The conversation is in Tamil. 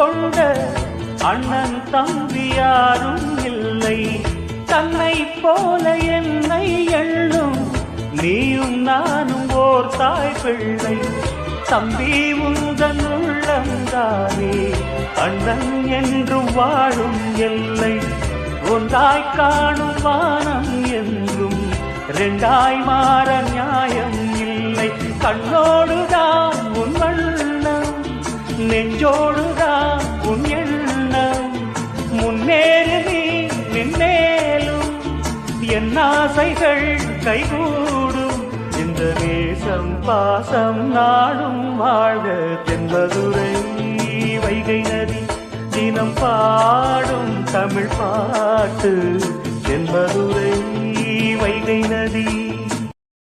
கொண்ட அண்ணன் தம்பி யாரும் இல்லை. தன்னை போல என்னை எண்ணும் நீயும் நானும் ஓர் தாய் பிள்ளை. தம்பி உந்தன் உள்ளந்தானே அண்ணன் என்றும் வாழும் எல்லை. ஒன்றாய் காணும் வானம் என்றும் ரெண்டாய் மாற நியாயம் இல்லை. கண்ணோடுதான் உன் வண்ணம், நெஞ்சோடுதான் உன் எண்ணம். முன்னேறு நீ நின்னேலும் என் ஆசைகள் கைகூடும். இந்த நேசம் பாசம் நாடும் வாழ்க. தென்பதுரை வைகை நதி தினம் பாடும் தமிழ் பாட்டு. தென்பதுரை வைகை நதி.